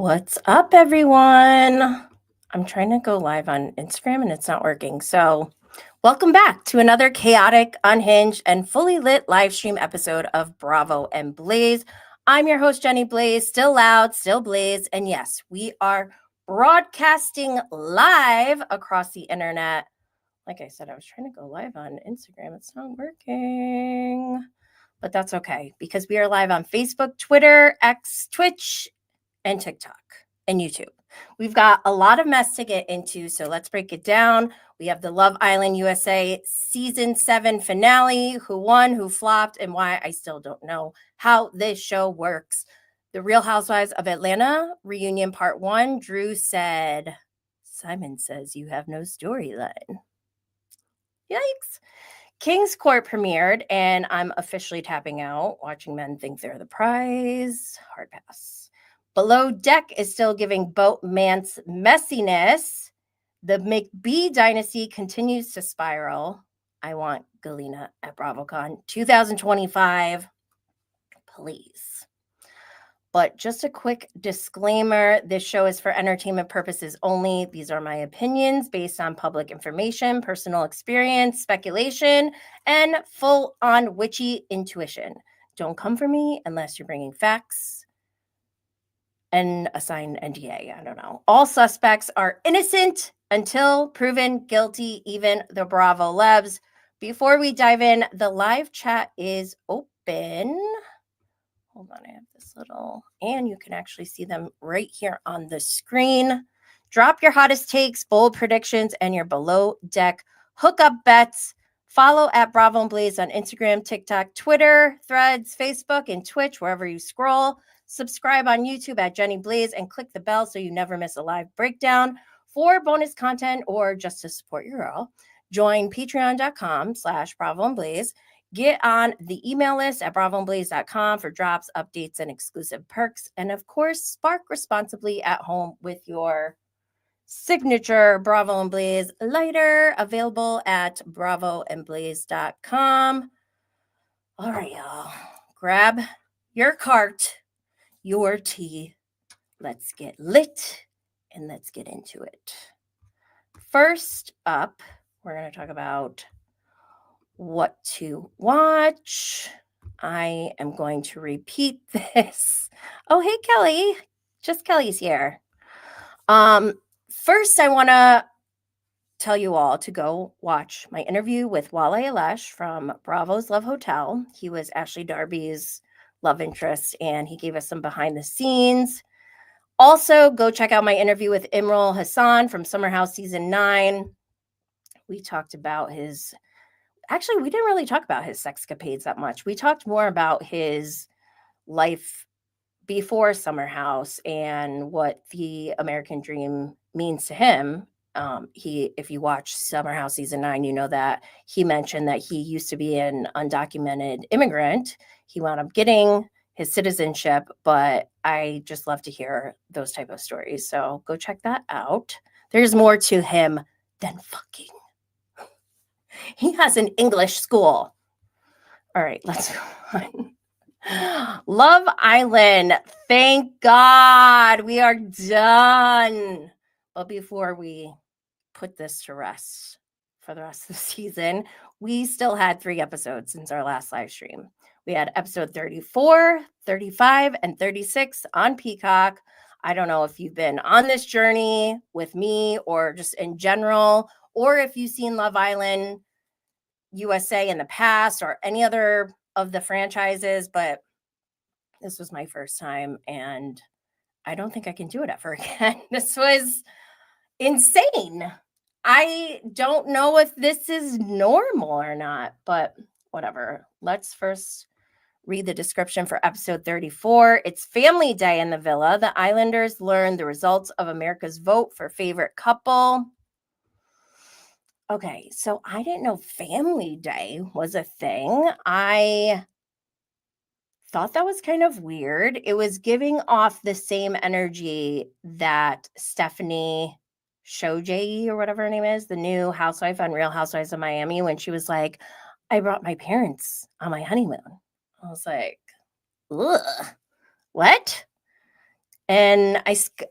What's up, everyone? I'm trying to go live on Instagram and it's not working. So, welcome back to another chaotic, unhinged, and fully lit live stream episode of Bravo and Blaze. I'm your host, Jenny Blaze, still loud, still Blaze. And yes, we are broadcasting live across the internet. Like I said, I was trying to go live on Instagram. It's not working, but that's okay because we are live on Facebook, Twitter, X, Twitch, and TikTok and YouTube. We've got a lot of mess to get into, so let's break it down. We have the Love Island USA season 7 finale, who won, who flopped, and why I still don't know how this show works. The Real Housewives of Atlanta reunion part 1. Drew said, Simon says you have no storyline. Yikes. King's Court premiered, and I'm officially tapping out. Watching men think they're the prize. Hard pass. Below Deck is still giving boatmance messiness. The McBee Dynasty continues to spiral. I want Galyna at Bravocon 2025. Please. But just a quick disclaimer, this show is for entertainment purposes only. These are my opinions based on public information, personal experience, speculation, and full-on witchy intuition. Don't come for me unless you're bringing facts and a signed NDA. I don't know. All suspects are innocent until proven guilty, even the Bravo Lebs. Before we dive in, the live chat is open. Hold on, I have this little, and you can actually see them right here on the screen. Drop your hottest takes, bold predictions, and your below deck hookup bets. Follow at Bravo and Blaze on Instagram, TikTok, Twitter, Threads, Facebook, and Twitch, wherever you scroll. Subscribe on YouTube at Jenny Blaze and click the bell so you never miss a live breakdown for bonus content or just to support your girl. Join patreon.com/Bravo and Blaze. Get on the email list at bravoandblaze.com for drops, updates, and exclusive perks. And of course, spark responsibly at home with your signature Bravo and Blaze lighter, available at bravoandblaze.com. All right, y'all. Grab your cart, your tea. Let's get lit and let's get into it. First up, we're going to talk about what to watch. I am going to repeat this. Oh, hey, Kelly. Just Kelly's here. First, I want to tell you all to go watch my interview with Wale Alesh from Bravo's Love Hotel. He was Ashley Darby's love interest, and he gave us some behind the scenes. Also, go check out my interview with Imral Hassan from Summer House Season 9. We talked about his... Actually, we didn't really talk about his sexcapades that much. We talked more about his life before Summer House and what the American dream means to him. If you watch Summer House Season 9, you know that he mentioned that he used to be an undocumented immigrant. He wound up getting his citizenship, but I just love to hear those type of stories. So go check that out. There's more to him than fucking. He has an English school. All right, let's go on. Love Island. Thank God we are done. But before we put this to rest for the rest of the season, we still had 3 episodes since our last live stream. We had episode 34, 35, and 36 on Peacock. I don't know if you've been on this journey with me or just in general, or if you've seen Love Island USA in the past or any other of the franchises, but this was my first time and I don't think I can do it ever again. This was insane. I don't know if this is normal or not, but whatever. Let's first read the description for episode 34. It's family day in the villa. The Islanders learn the results of America's vote for favorite couple. Okay, so I didn't know Family Day was a thing. I thought that was kind of weird. It was giving off the same energy that Stephanie Shojai or whatever her name is, the new housewife on Real Housewives of Miami, when she was like, I brought my parents on my honeymoon. I was like, ugh, what? And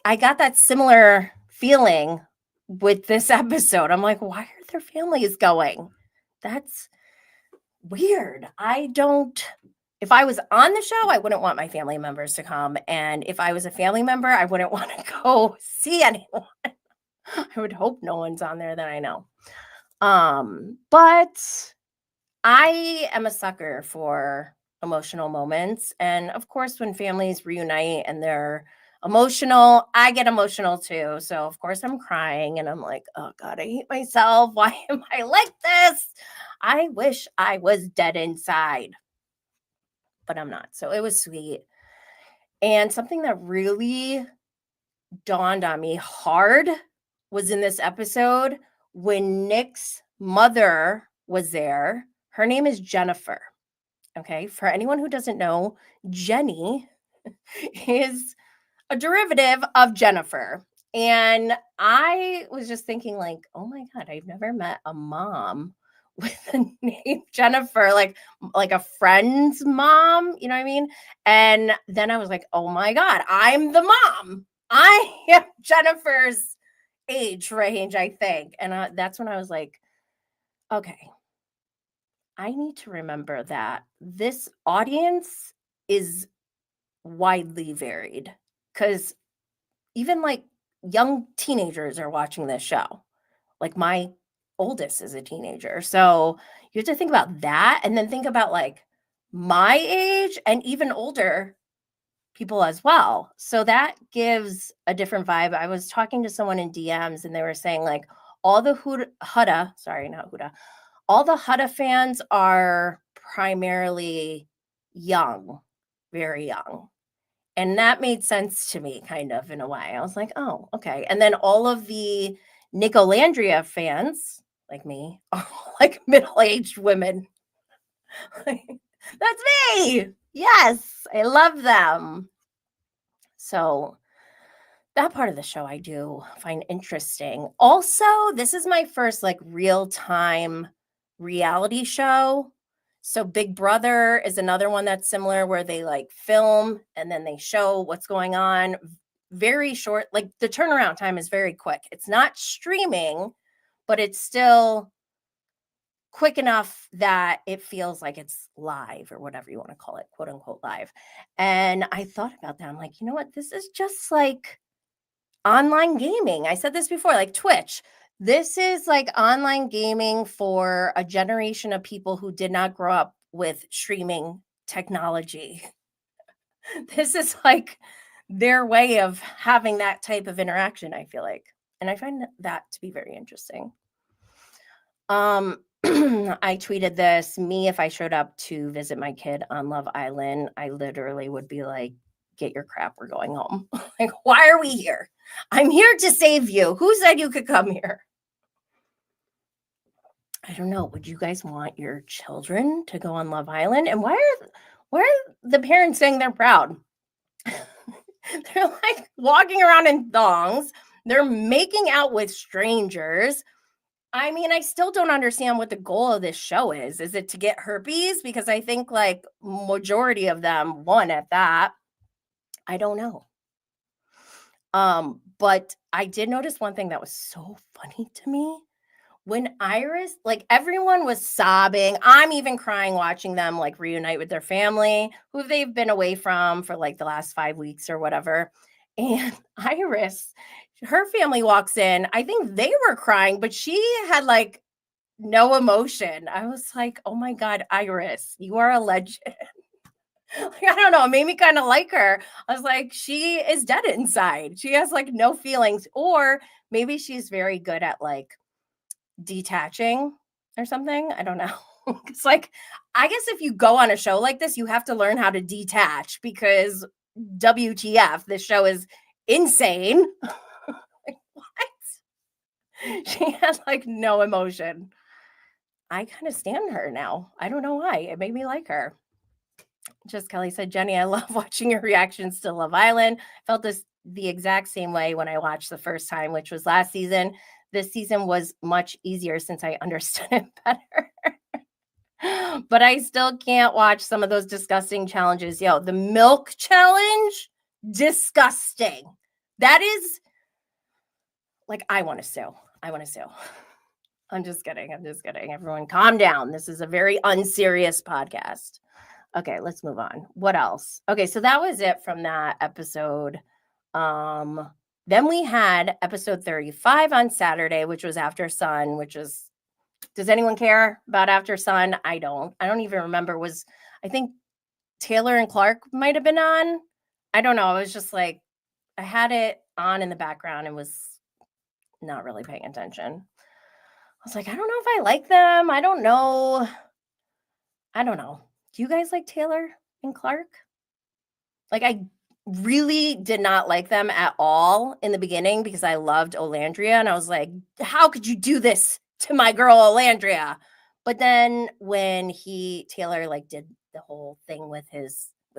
I got that similar feeling with this episode. I'm like, why are their families going? That's weird. If I was on the show, I wouldn't want my family members to come. And if I was a family member, I wouldn't want to go see anyone. I would hope no one's on there that I know. But I am a sucker for emotional moments. And of course, when families reunite and they're emotional, I get emotional too. So of course I'm crying and I'm like, oh God, I hate myself. Why am I like this? I wish I was dead inside, but I'm not. So it was sweet. And something that really dawned on me hard was in this episode when Nick's mother was there. Her name is Jennifer. Okay. For anyone who doesn't know, Jenny is a derivative of Jennifer. And I was just thinking, like, oh my God, I've never met a mom with the name Jennifer, like a friend's mom, you know what I mean? And then I was like, oh my God, I'm the mom. I am Jennifer's age range, I think. And that's when I was like, okay, I need to remember that this audience is widely varied, because even like young teenagers are watching this show. Like my oldest is a teenager. So you have to think about that, and then think about like my age and even older people as well. So that gives a different vibe. I was talking to someone in DMs and they were saying like all the Huda, sorry, not Huda, all the Huda fans are primarily young, very young. And that made sense to me, kind of, in a way. I was like, oh, okay. And then all of the Nicolandria fans, like me, are like middle-aged women. That's me. Yes, I love them. So that part of the show I do find interesting. Also, this is my first like real-time reality show. So Big Brother is another one that's similar, where they like film and then they show what's going on. Very short, like the turnaround time is very quick. It's not streaming, but it's still quick enough that it feels like it's live, or whatever you want to call it, quote unquote live. And I thought about that. I'm like, you know what? This is just like online gaming. I said this before, like Twitch. This is like online gaming for a generation of people who did not grow up with streaming technology. This is like their way of having that type of interaction, I feel like. And I find that to be very interesting. I tweeted this. Me, if I showed up to visit my kid on Love Island, I literally would be like, get your crap, we're going home. Like, why are we here? I'm here to save you. Who said you could come here? I don't know. Would you guys want your children to go on Love Island? And why are the parents saying they're proud? They're like walking around in thongs. They're making out with strangers. I mean, I still don't understand what the goal of this show is. Is it to get herpes? Because I think like majority of them won at that. I don't know. But I did notice one thing that was so funny to me. When Iris, like everyone was sobbing. I'm even crying watching them like reunite with their family, who they've been away from for like the last 5 weeks or whatever. And Iris, her family walks in. I think they were crying, but she had like no emotion. I was like, oh my God, Iris, you are a legend. Like, I don't know. It made me kind of like her. I was like, she is dead inside. She has like no feelings, or maybe she's very good at like detaching or something. I don't know. It's like, I guess if you go on a show like this, you have to learn how to detach, because WTF, this show is insane. Like, what? She has like no emotion. I kind of stand her now. I don't know why. It made me like her. Just Kelly said, Jenny, I love watching your reactions to Love Island. Felt the exact same way when I watched the first time, which was last season. This season was much easier since I understood it better. But I still can't watch some of those disgusting challenges. Yo, the milk challenge, disgusting. That is like, I want to sue. I'm just kidding. Everyone calm down. This is a very unserious podcast. Okay, let's move on. What else? Okay, so that was it from that episode. Then we had episode 35 on Saturday, which was After Sun, which is, does anyone care about After Sun? I don't even remember. I think Taylor and Clark might have been on. I don't know. I was just like, I had it on in the background and was not really paying attention. I was like, I don't know if I like them. I don't know. Do you guys like Taylor and Clark? Like, I really did not like them at all in the beginning because I loved Olandria. And I was like, how could you do this to my girl Olandria? But then when Taylor like did the whole thing with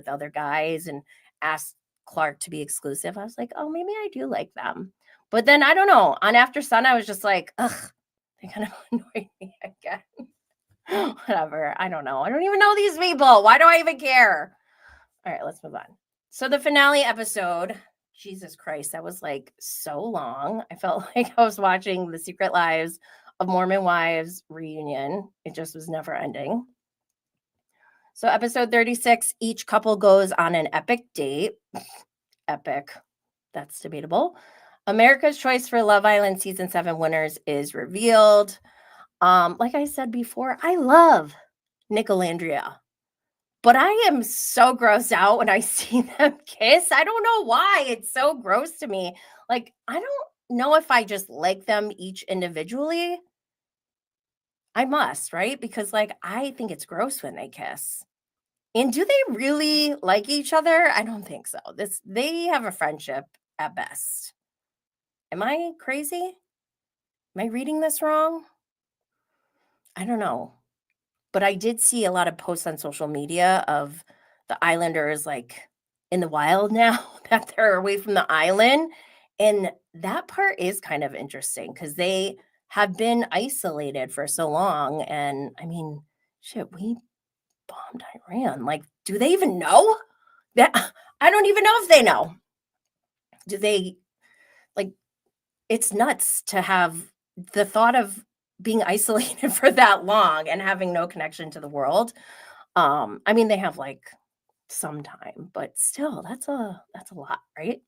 other guys and asked Clark to be exclusive, I was like, oh, maybe I do like them. But then I don't know. On After Sun, I was just like, ugh, they kind of annoyed me again. Whatever. I don't know. I don't even know these people. Why do I even care? All right, let's move on. So the finale episode, Jesus Christ, that was like so long. I felt like I was watching The Secret Lives of Mormon Wives reunion. It just was never ending. So episode 36, each couple goes on an epic date. Epic. That's debatable. America's Choice for Love Island season 7 winners is revealed. Like I said before, I love Nick Olandria. But I am so grossed out when I see them kiss. I don't know why. It's so gross to me. Like, I don't know if I just like them each individually. I must, right? Because, like, I think it's gross when they kiss. And do they really like each other? I don't think so. They have a friendship at best. Am I crazy? Am I reading this wrong? I don't know. But I did see a lot of posts on social media of the islanders like in the wild now that they're away from the island. And that part is kind of interesting because they have been isolated for so long. And I mean, shit, we bombed Iran. Like, do they even know that? I don't even know if they know. Do they like, it's nuts to have the thought of being isolated for that long and having no connection to the world. I mean, they have like some time, but still, that's a lot, right?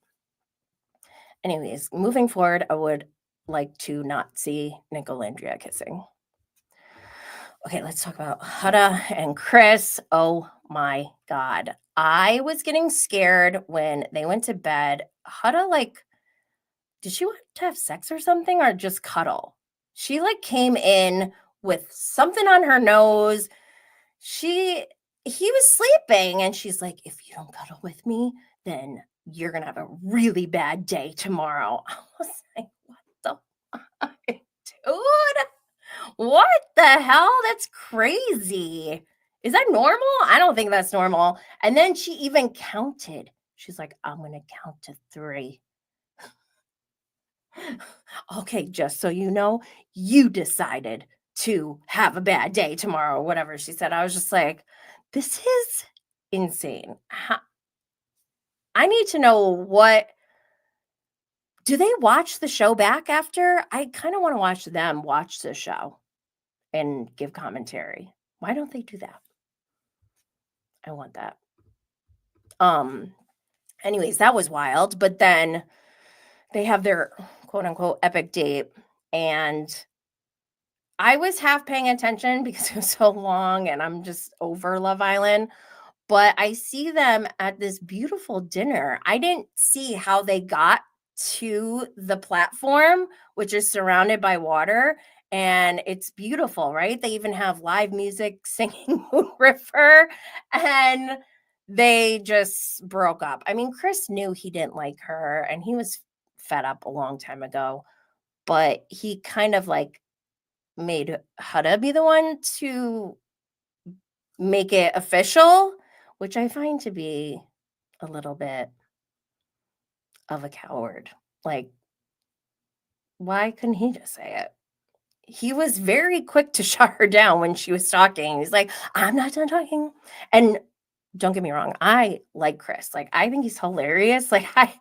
Anyways, moving forward, I would like to not see Nick Olandria kissing. Okay, let's talk about Hutta and Chris. Oh my God. I was getting scared when they went to bed. Hutta, like, did she want to have sex or something or just cuddle? She like came in with something on her nose. He was sleeping and she's like, if you don't cuddle with me, then you're going to have a really bad day tomorrow. I was like, what the fuck, dude? What the hell? That's crazy. Is that normal? I don't think that's normal. And then she even counted. She's like, I'm going to count to 3. Okay, just so you know, you decided to have a bad day tomorrow, whatever she said. I was just like, this is insane. I need to know do they watch the show back after? I kind of want to watch them watch the show and give commentary. Why don't they do that? I want that. Anyways, that was wild. But then they have their quote unquote epic date. And I was half paying attention because it was so long and I'm just over Love Island. But I see them at this beautiful dinner. I didn't see how they got to the platform, which is surrounded by water. And it's beautiful, right? They even have live music singing Moon River. And they just broke up. I mean, Chris knew he didn't like her and he was fed up a long time ago. But he kind of like made Hutta be the one to make it official, which I find to be a little bit of a coward. Like, why couldn't he just say it? He was very quick to shut her down when she was talking. He's like, I'm not done talking. And don't get me wrong, I like Chris. Like, I think he's hilarious. Like, I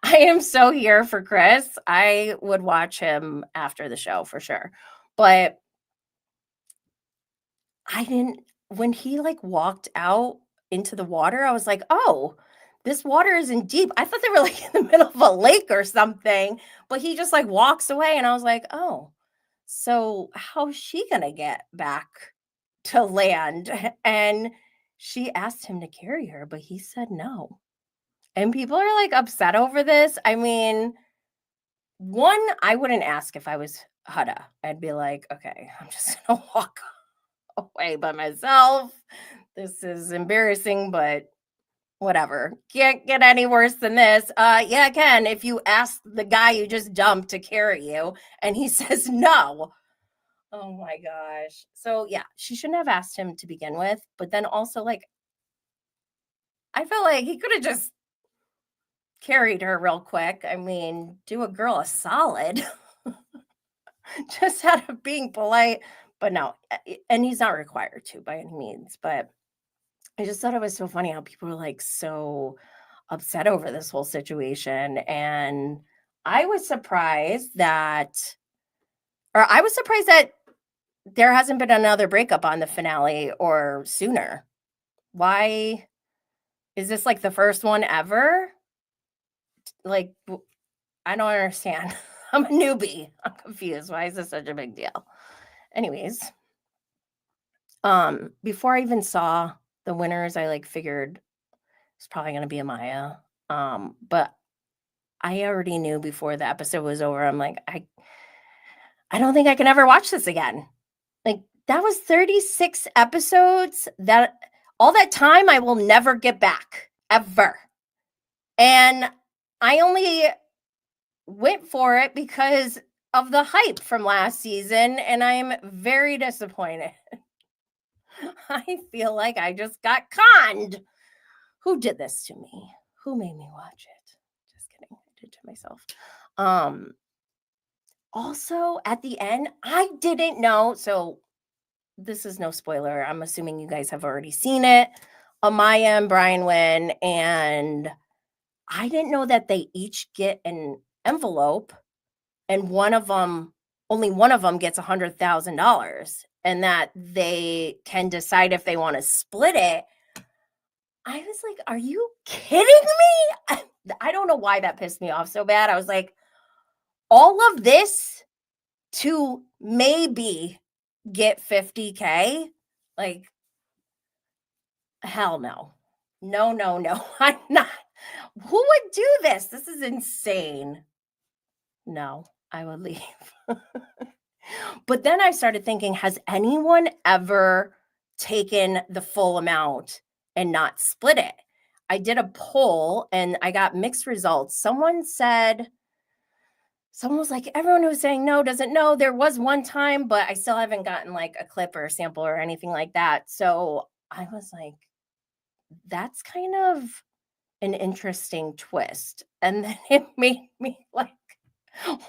am so here for Chris. I would watch him after the show for sure. But when he like walked out into the water, I was like, oh, this water isn't deep. I thought they were like in the middle of a lake or something, but he just like walks away. And I was like, oh, so how's she going to get back to land? And she asked him to carry her, but he said no. And people are like upset over this. I mean, one, I wouldn't ask if I was Hutta. I'd be like, okay, I'm just going to walk away by myself. This is embarrassing, but whatever. Can't get any worse than this. Yeah, it can if you ask the guy you just dumped to carry you and he says no. Oh my gosh. So yeah, she shouldn't have asked him to begin with, but then also like I felt like he could have just carried her real quick. I mean, do a girl a solid. Just out of being polite, but no, and he's not required to by any means, but I just thought it was so funny how people were like so upset over this whole situation. And I was surprised that there hasn't been another breakup on the finale or sooner. Why is this like the first one ever? Like, I don't understand. I'm a newbie. I'm confused. Why is this such a big deal? Anyways, before I even saw the winners, I like figured it's probably going to be Amaya. But I already knew before the episode was over. I'm like, I don't think I can ever watch this again. Like, that was 36 episodes. That all that time I will never get back ever. And I only went for it because of the hype from last season, and I'm very disappointed. I feel like I just got conned. Who did this to me? Who made me watch it? Just kidding. I did to myself. Also, at the end, I didn't know. So this is no spoiler. I'm assuming you guys have already seen it. Amaya and Brian win, and I didn't know that they each get an envelope, and only one of them gets $100,000, and that they can decide if they want to split it. I was like, are you kidding me? I don't know why that pissed me off so bad. I was like, all of this to maybe get 50K? Like, hell no. No, no, no. I'm not. Who would do this? This is insane. No, I would leave. But then I started thinking, has anyone ever taken the full amount and not split it? I did a poll and I got mixed results. Someone was like, everyone who was saying no doesn't know. There was one time, but I still haven't gotten like a clip or a sample or anything like that. So I was like, that's kind of an interesting twist. And then it made me like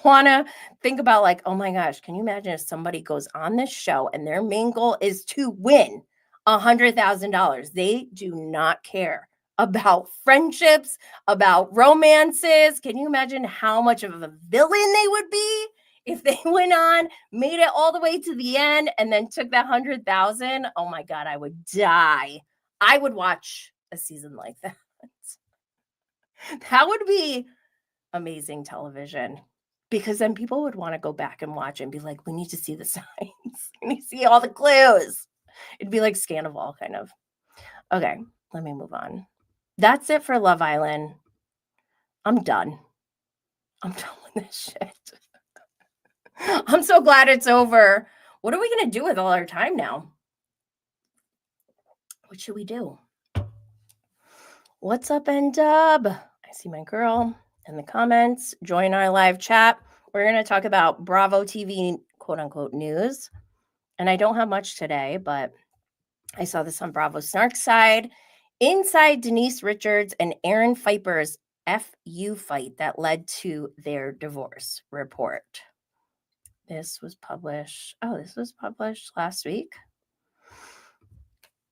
want to think about like, oh my gosh, can you imagine if somebody goes on this show and their main goal is to win $100,000? They do not care about friendships, about romances. Can you imagine how much of a villain they would be if they went on, made it all the way to the end, and then took that 100,000? Oh my God, I would die. I would watch a season like that. That would be amazing television, because then people would want to go back and watch and be like, we need to see the signs. We need to see all the clues. It'd be like Scandival kind of. Okay, let me move on. That's it for Love Island. I'm done. I'm done with this shit. I'm so glad it's over. What are we going to do with all our time now? What should we do? What's up, N-Dub? I see my girl in the comments. Join our live chat. We're going to talk about Bravo TV, quote unquote, news. And I don't have much today, but I saw this on Bravo Snark side. Inside Denise Richards and Aaron Pfeiffer's FU fight that led to their divorce report. This was published last week.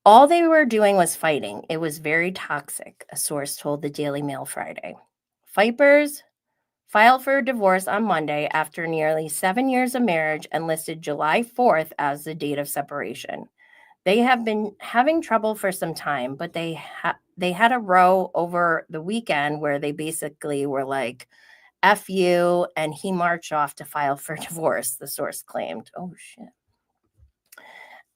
All they were doing was fighting. It was very toxic, a source told the Daily Mail Friday. Vipers filed for divorce on Monday after nearly 7 years of marriage and listed July 4th as the date of separation. They have been having trouble for some time, but they had a row over the weekend where they basically were like, F you, and he marched off to file for divorce, the source claimed. Oh, shit.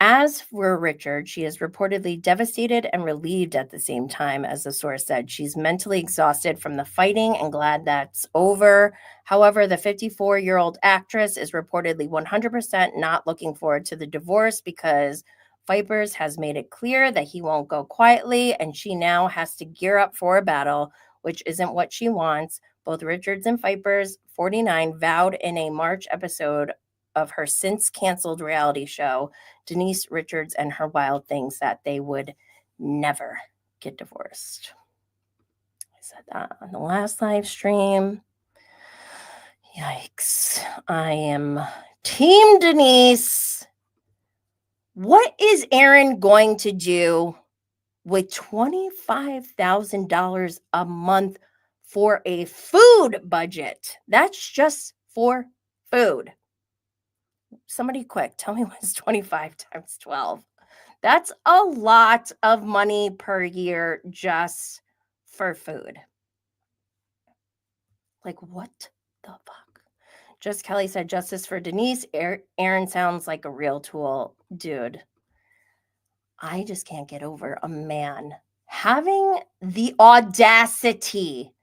As for Richard, she is reportedly devastated and relieved at the same time, as the source said. She's mentally exhausted from the fighting and glad that's over. However, the 54-year-old actress is reportedly 100% not looking forward to the divorce because Vipers has made it clear that he won't go quietly, and she now has to gear up for a battle, which isn't what she wants. Both Richards and Vipers, 49, vowed in a March episode of her since-canceled reality show, Denise, Richards, and Her Wild Things, that they would never get divorced. I said that on the last live stream. Yikes. I am Team Denise. What is Aaron going to do with $25,000 a month for a food budget? That's just for food. Somebody quick, tell me what's 25 times 12. That's a lot of money per year just for food. Like, what the fuck? Just Kelly said, justice for Denise. Aaron sounds like a real tool. Dude, I just can't get over a man having the audacity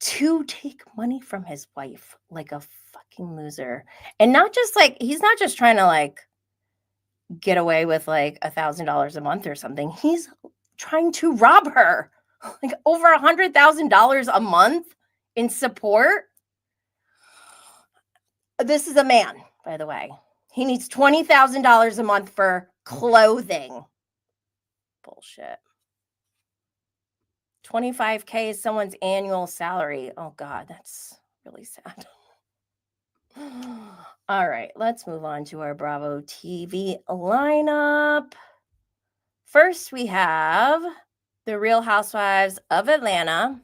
to take money from his wife like a fucking loser. And not just like, he's not just trying to like get away with like $1,000 a month or something. He's trying to rob her like over $100,000 a month in support. This is a man, by the way. He needs $20,000 a month for clothing. Bullshit. 25K is someone's annual salary. Oh God, that's really sad. All right, let's move on to our Bravo TV lineup. First, we have The Real Housewives of Atlanta,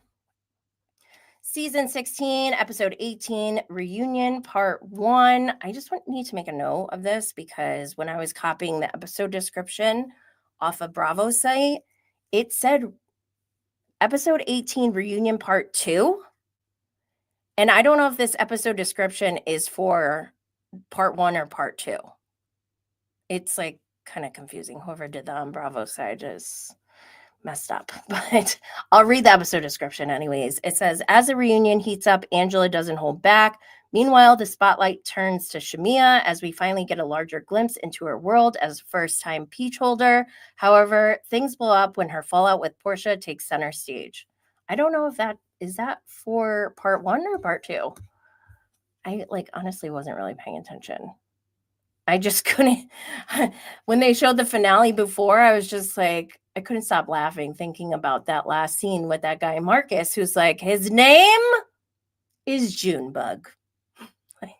Season 16, Episode 18, Reunion Part 1. I just need to make a note of this because when I was copying the episode description off of Bravo's site, it said Episode 18, Reunion Part 2. And I don't know if this episode description is for Part 1 or Part 2. It's like kind of confusing. Whoever did that on Bravo's side is messed up, but I'll read the episode description anyways. It says, as the reunion heats up, Angela doesn't hold back. Meanwhile, the spotlight turns to Shamia as we finally get a larger glimpse into her world as first-time peach holder. However, things blow up when her fallout with Portia takes center stage. I don't know if is that for Part 1 or Part 2. I honestly wasn't really paying attention. I just couldn't. When they showed the finale before, I was just like, I couldn't stop laughing thinking about that last scene with that guy Marcus, who's like, his name is Junebug. Like,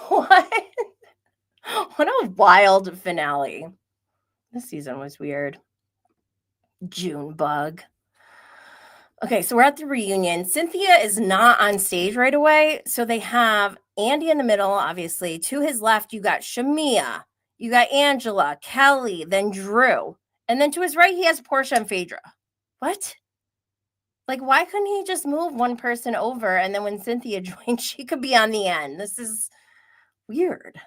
what? What a wild finale. This season was weird. Junebug. Okay, so we're at the reunion. Cynthia is not on stage right away. So they have Andy in the middle, obviously. To his left, you got Shamia. You got Angela, Kelly, then Drew. And then to his right, he has Portia and Phaedra. What? Like, why couldn't he just move one person over? And then when Cynthia joined, she could be on the end. This is weird.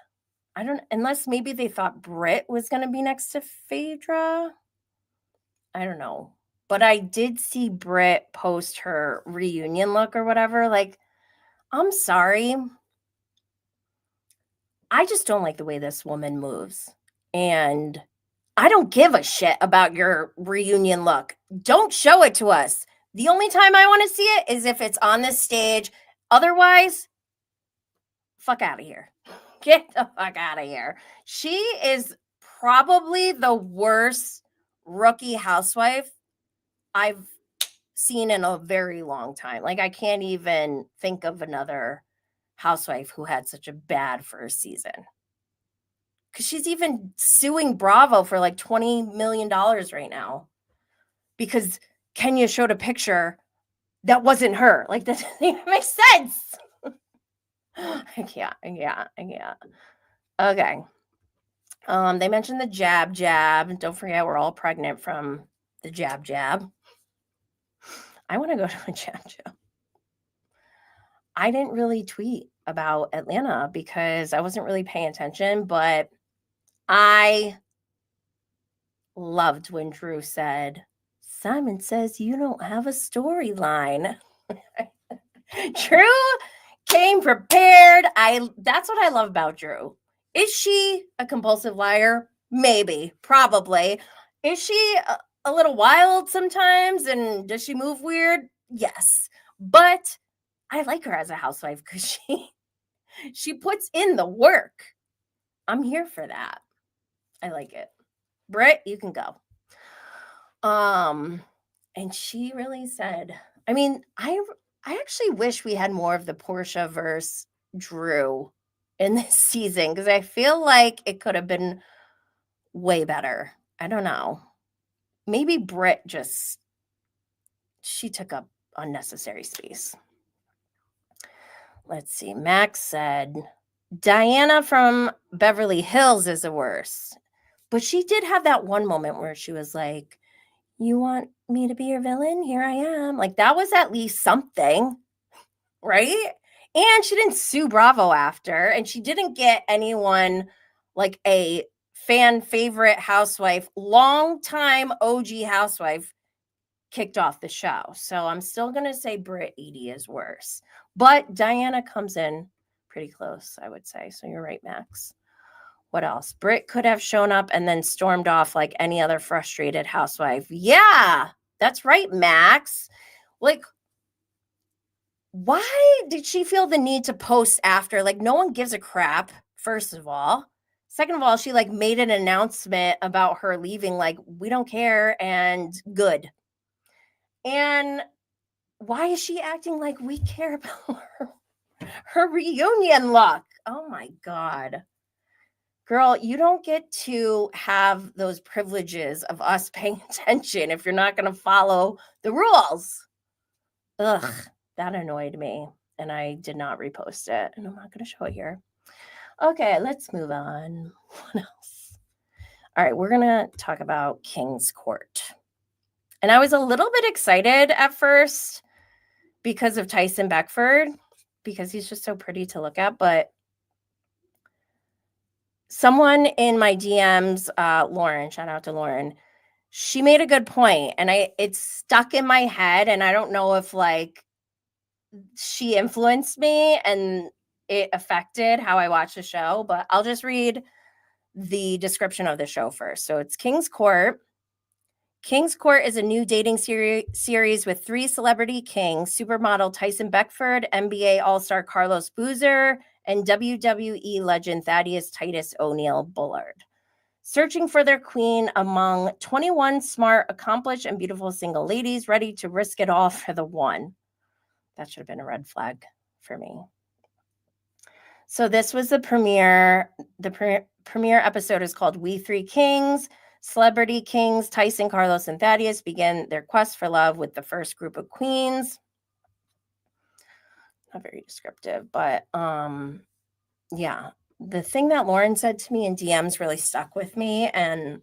Unless maybe they thought Britt was going to be next to Phaedra. I don't know. But I did see Britt post her reunion look or whatever. Like, I'm sorry. I just don't like the way this woman moves. And I don't give a shit about your reunion look. Don't show it to us. The only time I want to see it is if it's on this stage. Otherwise, fuck out of here. Get the fuck out of here. She is probably the worst rookie housewife I've seen in a very long time. Like, I can't even think of another housewife who had such a bad first season. because she's even suing Bravo for like $20 million right now because Kenya showed a picture that wasn't her. Like, that doesn't even make sense. I can't. Okay. They mentioned the jab. Don't forget, we're all pregnant from the jab. I want to go to a jab. I didn't really tweet about Atlanta because I wasn't really paying attention, but I loved when Drew said, Simon says you don't have a storyline. Drew came prepared. That's what I love about Drew. Is she a compulsive liar? Maybe, probably. Is she a little wild sometimes? And does she move weird? Yes. But I like her as a housewife because she puts in the work. I'm here for that. I like it. Britt, you can go. And she really said, I mean, I actually wish we had more of the Portia versus Drew in this season because I feel like it could have been way better. I don't know. Maybe Britt she took up unnecessary space. Let's see. Max said, Diana from Beverly Hills is the worst. But she did have that one moment where she was like, you want me to be your villain? Here I am. Like, that was at least something, right? And she didn't sue Bravo after, and she didn't get anyone like a fan favorite housewife, long-time OG housewife, kicked off the show. So I'm still going to say Britt Edie is worse. But Diana comes in pretty close, I would say. So you're right, Max. What else? Britt could have shown up and then stormed off like any other frustrated housewife. Yeah, that's right, Max. Like, why did she feel the need to post after? Like, no one gives a crap, first of all. Second of all, she like made an announcement about her leaving, like, we don't care and good. And why is she acting like we care about her reunion look? Oh my God. Girl, you don't get to have those privileges of us paying attention if you're not going to follow the rules. Ugh, that annoyed me. And I did not repost it. And I'm not going to show it here. Okay, let's move on. What else? All right, we're going to talk about King's Court. And I was a little bit excited at first because of Tyson Beckford, because he's just so pretty to look at. But someone in my DMs, Lauren, shout out to Lauren, she made a good point, and it's stuck in my head, and I don't know if like she influenced me and it affected how I watch the show, but I'll just read the description of the show first. So it's King's Court. King's Court is a new dating series with 3 celebrity kings: supermodel Tyson Beckford, NBA All-Star Carlos Boozer, and WWE legend Thaddeus Titus O'Neil Bullard, searching for their queen among 21 smart, accomplished, and beautiful single ladies ready to risk it all for the one. That should have been a red flag for me. So this was the premiere. The premiere episode is called We Three Kings. Celebrity kings Tyson, Carlos, and Thaddeus begin their quest for love with the first group of queens. Not very descriptive, but yeah. The thing that Lauren said to me in DMs really stuck with me, and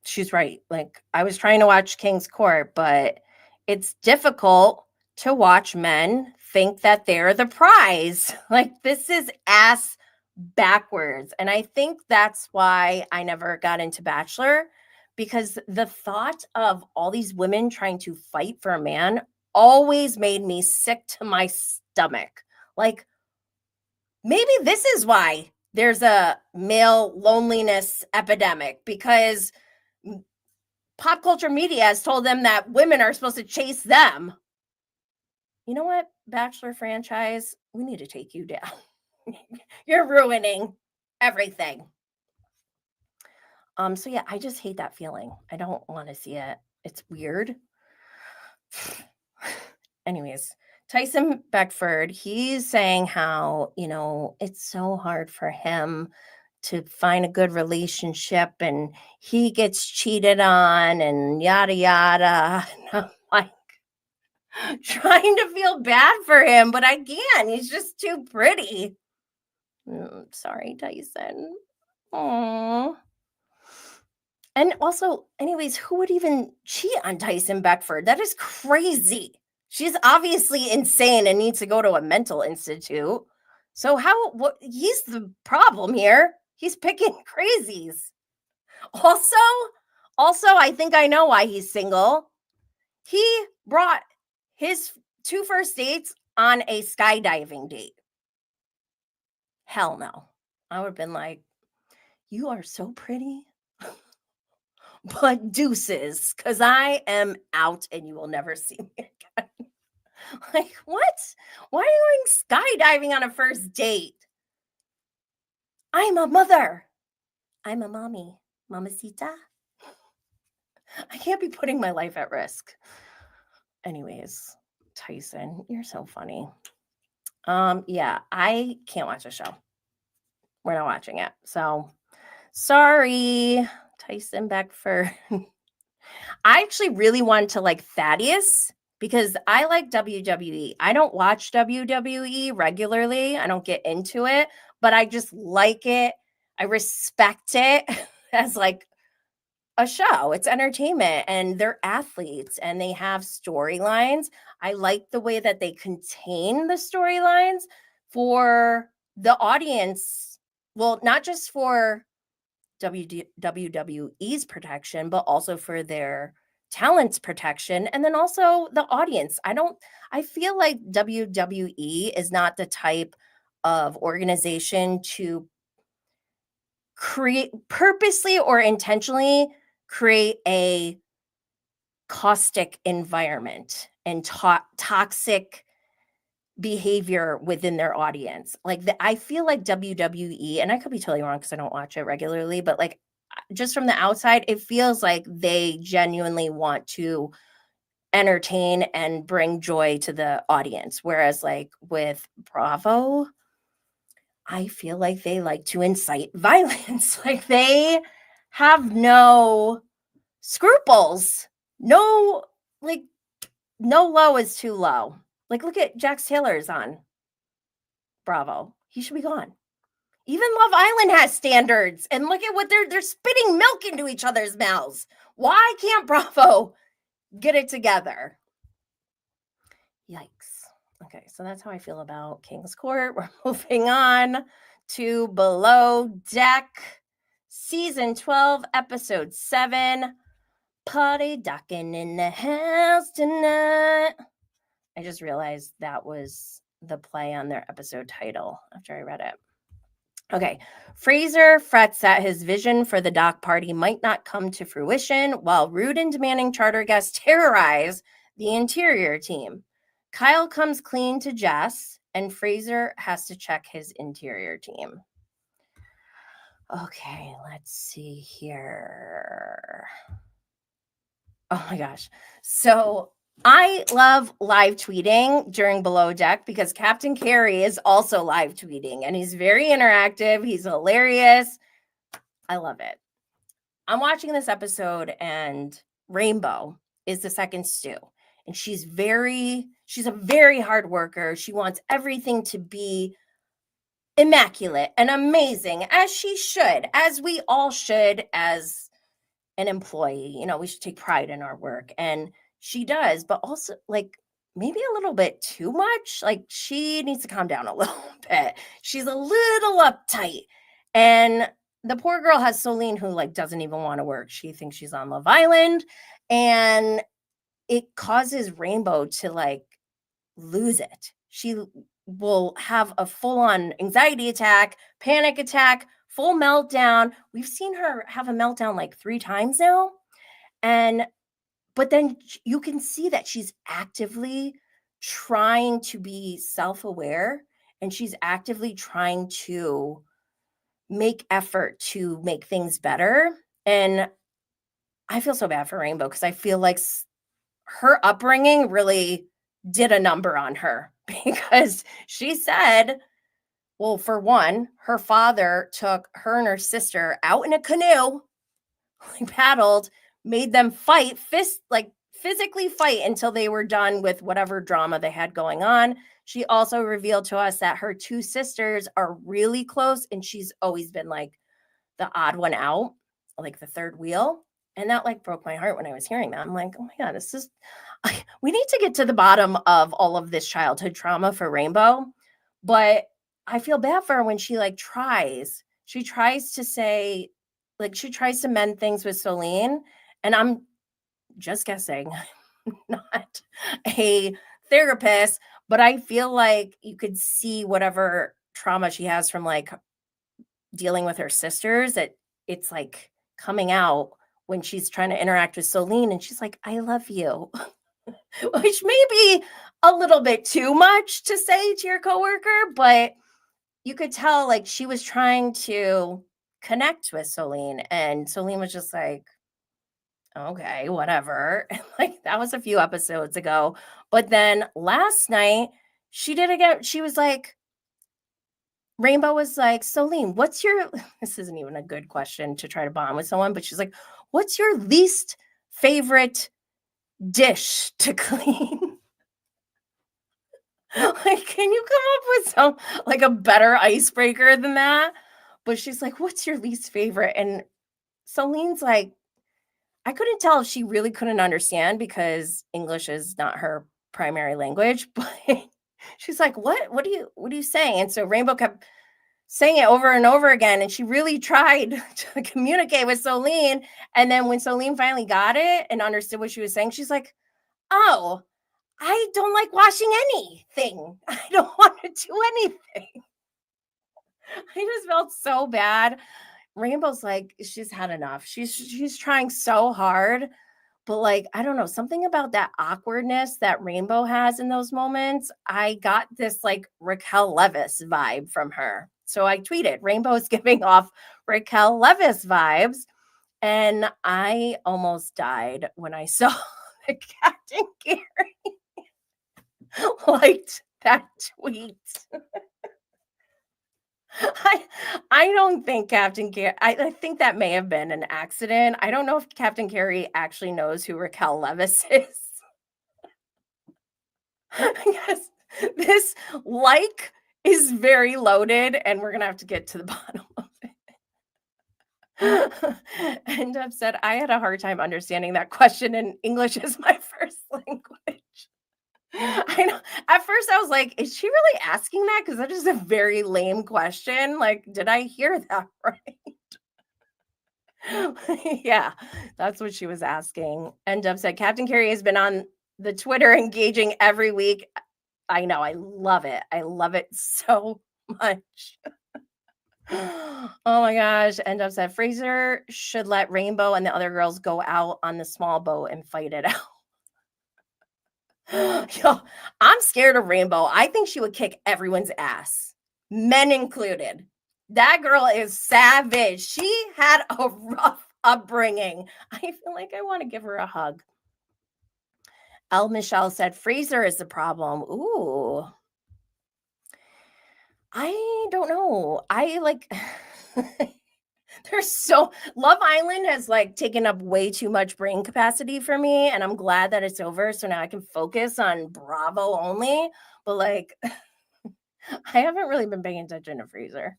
she's right. Like, I was trying to watch King's Court, but it's difficult to watch men think that they're the prize. Like, this is ass backwards. And I think that's why I never got into Bachelor, because the thought of all these women trying to fight for a man always made me sick to my stomach. Like, maybe this is why there's a male loneliness epidemic, because pop culture media has told them that women are supposed to chase them. You know what, Bachelor franchise? We need to take you down. You're ruining everything. So yeah, I just hate that feeling. I don't want to see it. It's weird. Anyways, Tyson Beckford, he's saying how, it's so hard for him to find a good relationship, and he gets cheated on and yada yada. And I'm like trying to feel bad for him, but I can't. He's just too pretty. Sorry, Tyson. Aww. And also, anyways, who would even cheat on Tyson Beckford? That is crazy. She's obviously insane and needs to go to a mental institute. So he's the problem here. He's picking crazies. Also, I think I know why he's single. He brought his 2 first dates on a skydiving date. Hell no. I would have been like, you are so pretty. But deuces, because I am out and you will never see me again. Like, what? Why are you going skydiving on a first date? I'm a mother. I'm a mommy. Mamacita. I can't be putting my life at risk. Anyways, Tyson, you're so funny. Yeah, I can't watch the show. We're not watching it. So, sorry, Tyson Beckford. I actually really wanted to like Thaddeus because I like WWE. I don't watch WWE regularly. I don't get into it, but I just like it. I respect it as like a show. It's entertainment and they're athletes and they have storylines. I like the way that they contain the storylines for the audience. Well, not just for WWE's protection, but also for their talent's protection. And then also the audience. I feel like WWE is not the type of organization to purposely or intentionally create a caustic environment and toxic behavior within their audience. Like I feel like WWE, and I could be totally wrong because I don't watch it regularly, but like just from the outside, it feels like they genuinely want to entertain and bring joy to the audience. Whereas like with Bravo, I feel like they like to incite violence. Like they have no scruples. No, like no low is too low. Like look at Jax Taylor's on Bravo. He should be gone. Even Love Island has standards. And look at what they're spitting milk into each other's mouths. Why can't Bravo get it together? Yikes. Okay, so that's how I feel about King's Court. We're moving on to Below Deck, Season 12, Episode 7. Party docking in the house tonight. I just realized that was the play on their episode title after I read it. Okay, Fraser frets that his vision for the dock party might not come to fruition, while rude and demanding charter guests terrorize the interior team. Kyle comes clean to Jess, and Fraser has to check his interior team. Okay, let's see here. Oh my gosh. So I love live tweeting during Below Deck because Captain Carey is also live tweeting and he's very interactive. He's hilarious. I love it. I'm watching this episode and Rainbow is the second stew. And she's a very hard worker. She wants everything to be immaculate and amazing, as she should, as we all should as an employee. You know, we should take pride in our work. And she does, but also like maybe a little bit too much. Like she needs to calm down a little bit. She's a little uptight. And the poor girl has Solene who like doesn't even want to work. She thinks she's on Love Island. And it causes Rainbow to like lose it. She will have a full-on anxiety attack, panic attack, full meltdown. We've seen her have a meltdown like 3 times now. But then you can see that she's actively trying to be self-aware and she's actively trying to make effort to make things better. And I feel so bad for Rainbow because I feel like her upbringing really did a number on her because she said Well, for one, her father took her and her sister out in a canoe, like paddled, made them fight, physically fight until they were done with whatever drama they had going on. She also revealed to us that her two sisters are really close, and she's always been like the odd one out, like the third wheel. And that like broke my heart when I was hearing that. I'm like, oh my God, we need to get to the bottom of all of this childhood trauma for Rainbow. But I feel bad for her when she she tries to say, like, she tries to mend things with Solene. And I'm just guessing, not a therapist, but I feel like you could see whatever trauma she has from like dealing with her sisters, that it's like coming out when she's trying to interact with Solene, and she's like, I love you. Which may be a little bit too much to say to your coworker, but you could tell like she was trying to connect with Solene, and Solene was just like, okay, whatever. And like that was a few episodes ago. But then last night she did again. She was like, Rainbow was like, Solene, what's your, this isn't even a good question to try to bond with someone, but she's like, what's your least favorite dish to clean? Like, can you come up with some, like a better icebreaker than that? But she's like, what's your least favorite? And Solene's like, I couldn't tell if she really couldn't understand because English is not her primary language, but she's like, what are you saying? And so Rainbow kept saying it over and over again, and she really tried to communicate with Solene. And then when Solene finally got it and understood what she was saying, she's like, oh, I don't like washing anything. I don't want to do anything. I just felt so bad. Rainbow's like, she's had enough. She's trying so hard, but like, I don't know, something about that awkwardness that Rainbow has in those moments. I got this like Raquel Leviss vibe from her. So I tweeted, Rainbow is giving off Raquel Leviss vibes. And I almost died when I saw that Captain Gary liked that tweet. I don't think Captain Carey, I think that may have been an accident. I don't know if Captain Carey actually knows who Raquel Leviss is. Yes, this like is very loaded, and we're gonna have to get to the bottom of it. And I've said I had a hard time understanding that question, and English is my first language. I know. At first, I was like, is she really asking that? Because that is a very lame question. Like, did I hear that right? Yeah, that's what she was asking. And Dub said, Captain Carey has been on the Twitter engaging every week. I know. I love it. I love it so much. Oh my gosh. And Dub said, Fraser should let Rainbow and the other girls go out on the small boat and fight it out. Yo, I'm scared of Rainbow. I think she would kick everyone's ass, men included. That girl is savage. She had a rough upbringing. I feel like I want to give her a hug. El Michelle said, Fraser is the problem. Ooh. I don't know. I like Love Island has like taken up way too much brain capacity for me, and I'm glad that it's over. So now I can focus on Bravo only. But like, I haven't really been paying attention to Fraser.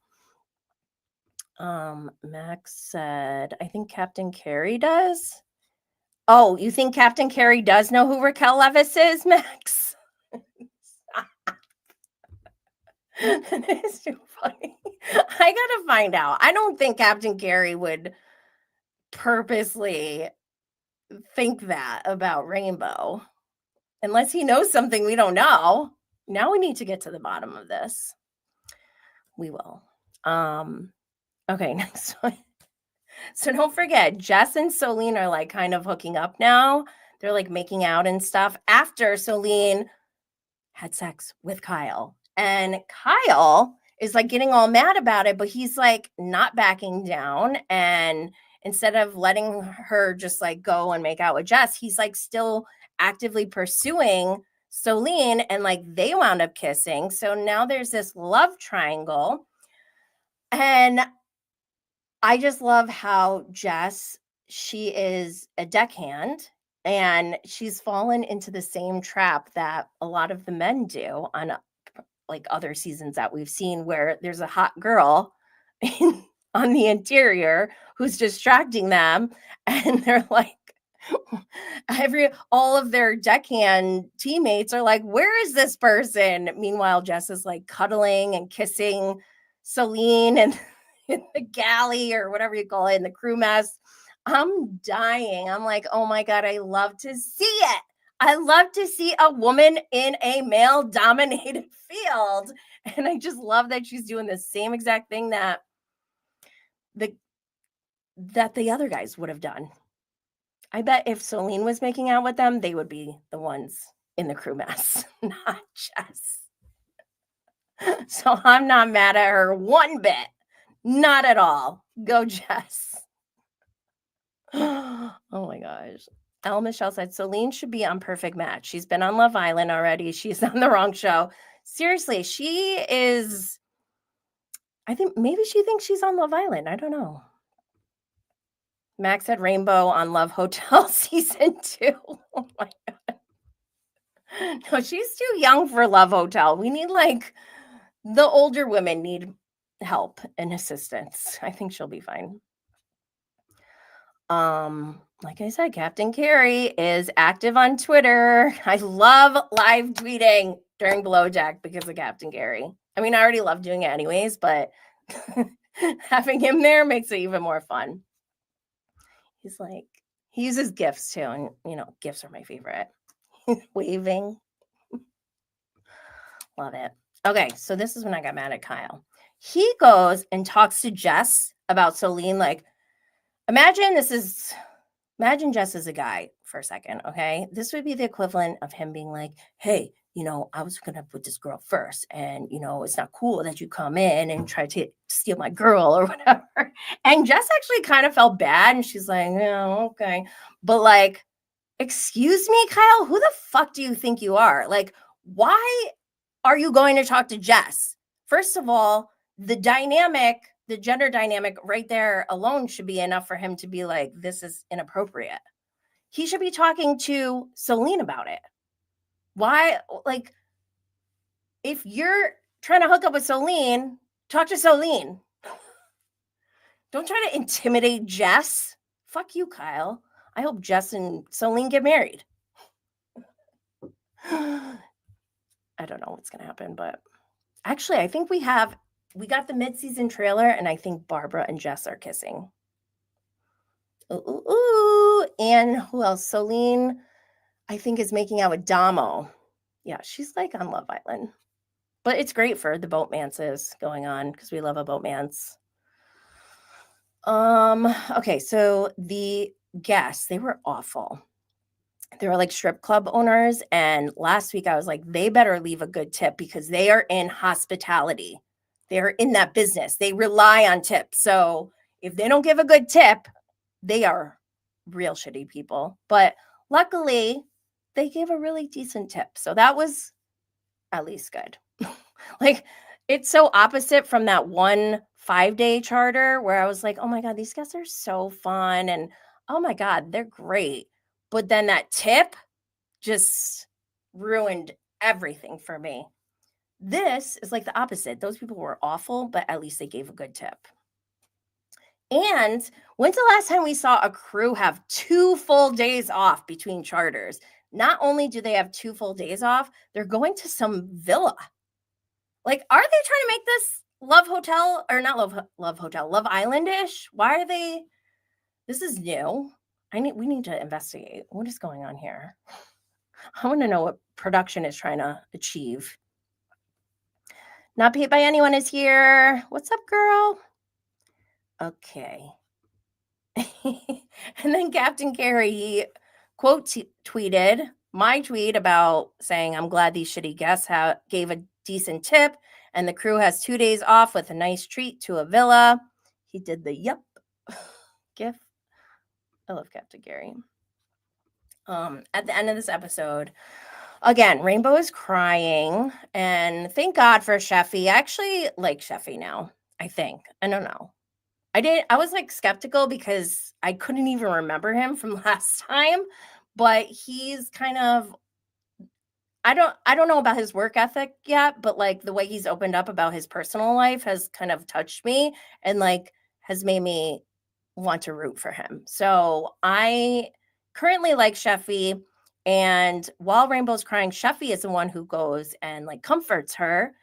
Max said, I think Captain Carey does. Oh, you think Captain Carey does know who Raquel Leviss is, Max? That is too funny. I gotta find out. I don't think Captain Carey would purposely think that about Rainbow unless he knows something we don't know. Now we need to get to the bottom of this. We will. Okay, next one. So don't forget, Jess and Solene are like kind of hooking up now. They're like making out and stuff after Solene had sex with Kyle. And Kyle is like getting all mad about it, but he's like not backing down. And instead of letting her just like go and make out with Jess, he's like still actively pursuing Solene, and like they wound up kissing. So now there's this love triangle. And I just love how Jess, she is a deckhand and she's fallen into the same trap that a lot of the men do on like other seasons that we've seen, where there's a hot girl on the interior who's distracting them, and they're like, all of their deckhand teammates are like, where is this person? Meanwhile, Jess is like cuddling and kissing Celine and in the galley or whatever you call it, in the crew mess. I'm dying. I'm like, oh my God, I love to see it. I love to see a woman in a male dominated field. And I just love that she's doing the same exact thing that the other guys would have done. I bet if Celine was making out with them, they would be the ones in the crew mess, not Jess. So I'm not mad at her one bit. Not at all. Go Jess. Oh my gosh. Elle Michelle said, Celine should be on Perfect Match. She's been on Love Island already. She's on the wrong show. Seriously, she is. I think maybe she thinks she's on Love Island. I don't know. Max said Rainbow on Love Hotel season 2. Oh my God. No, she's too young for Love Hotel. We need like the older women need help and assistance. I think she'll be fine. Like I said, Captain Carrie is active on Twitter. I love live tweeting during Below Deck because of Captain Carrie. I mean, I already love doing it anyways, but having him there makes it even more fun. He's like, he uses GIFs too, and GIFs are my favorite. Waving. Love it. Okay, so this is when I got mad at Kyle. He goes and talks to Jess about Celine. Like, imagine Jess is a guy for a second, okay? This would be the equivalent of him being like, hey, I was going to put this girl first, and, it's not cool that you come in and try to steal my girl or whatever. And Jess actually kind of felt bad, and she's like, yeah, okay. But like, excuse me, Kyle, who the fuck do you think you are? Like, why are you going to talk to Jess? First of all, the gender dynamic right there alone should be enough for him to be like, this is inappropriate. He should be talking to Celine about it. Why? Like, if you're trying to hook up with Celine, talk to Celine. Don't try to intimidate Jess. Fuck you, Kyle. I hope Jess and Celine get married. I don't know what's going to happen, but actually, I think we got the mid-season trailer, and I think Barbara and Jess are kissing. Ooh. And who else? Celine, I think, is making out with Damo. Yeah, she's like on Love Island. But it's great for the boatmances going on because we love a boatmance. Okay, so the guests, they were awful. They were like strip club owners. And last week I was like, they better leave a good tip because they are in hospitality. They're in that business. They rely on tips. So if they don't give a good tip, they are real shitty people. But luckily, they gave a really decent tip. So that was at least good. Like, it's so opposite from that one 5-day charter where I was like, oh my God, these guys are so fun. And oh my God, they're great. But then that tip just ruined everything for me. This is like the opposite. Those people were awful, but at least they gave a good tip. And when's the last time we saw a crew have 2 full days off between charters? Not only do they have 2 full days off, they're going to some villa. Like, are they trying to make this Love Hotel or not Love Hotel, Love Island-ish? Why are they? This is new. We need to investigate. What is going on here? I want to know what production is trying to achieve. Not paid by anyone is here. What's up, girl? Okay. And then Captain Carrie, he quote tweeted my tweet about saying, I'm glad these shitty guests gave a decent tip and the crew has 2 days off with a nice treat to a villa. He did the yup gif. I love Captain Carrie. At the end of this episode, Again, Rainbow is crying, and thank God for Sheffy. I actually like Sheffy now, I think. I don't know. I was like skeptical because I couldn't even remember him from last time, but he's kind of I don't know about his work ethic yet, but like the way he's opened up about his personal life has kind of touched me and like has made me want to root for him. So I currently like Sheffy, and while Rainbow's crying, Sheffy is the one who goes and like comforts her.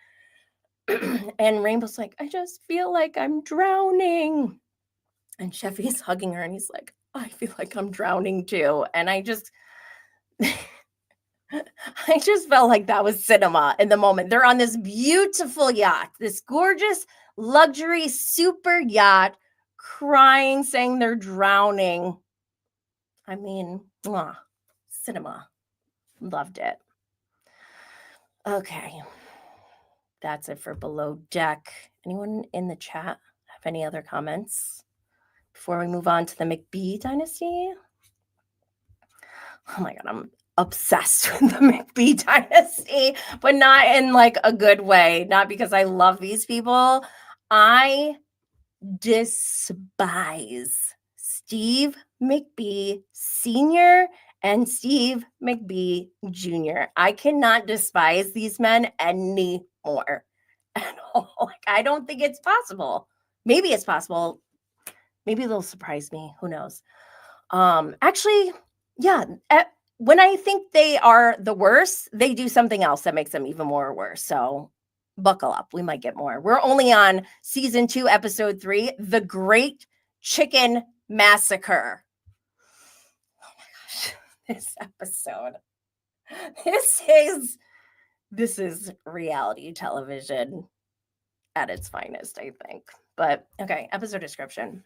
And Rainbow's like, I just feel like I'm drowning. And Sheffy's hugging her and he's like, I feel like I'm drowning too. And I just felt like that was cinema in the moment. They're on this beautiful yacht, this gorgeous luxury super yacht, crying, saying they're drowning. I mean, cinema. Loved it. Okay. That's it for Below Deck. Anyone in the chat have any other comments before we move on to the McBee Dynasty? Oh my God, I'm obsessed with the McBee Dynasty, but not in like a good way. Not because I love these people. I despise Steve McBee Sr. and Steve McBee Jr. I cannot despise these men anymore at all. Like, I don't think it's possible. Maybe it's possible. Maybe they'll surprise me. Who knows? Actually, yeah. When I think they are the worst, they do something else that makes them even more worse. So buckle up. We might get more. We're only on season 2, episode 3, The Great Chicken Massacre. Oh my gosh, this episode. This is reality television at its finest, I think. But okay, episode description.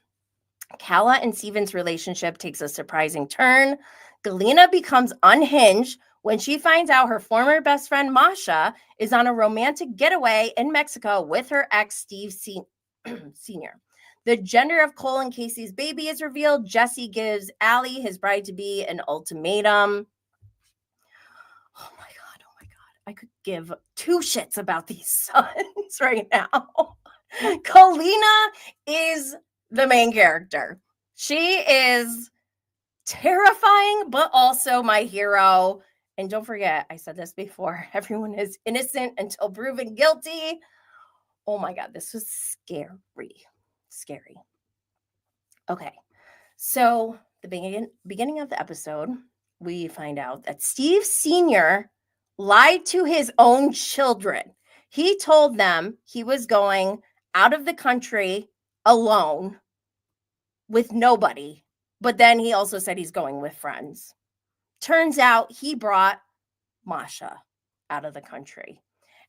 Kala and Steven's relationship takes a surprising turn. Galyna becomes unhinged when she finds out her former best friend Masha is on a romantic getaway in Mexico with her ex Steve Sr. The gender of Cole and Casey's baby is revealed. Jesse gives Allie, his bride-to-be, an ultimatum. Oh my God. I could give 2 shits about these sons right now. Galyna is the main character. She is terrifying, but also my hero. And don't forget, I said this before, everyone is innocent until proven guilty. Oh my God, this was scary. Scary. Okay, so the beginning of the episode, we find out that Steve Sr. lied to his own children. He told them he was going out of the country alone with nobody, but then he also said he's going with friends. Turns out he brought Masha out of the country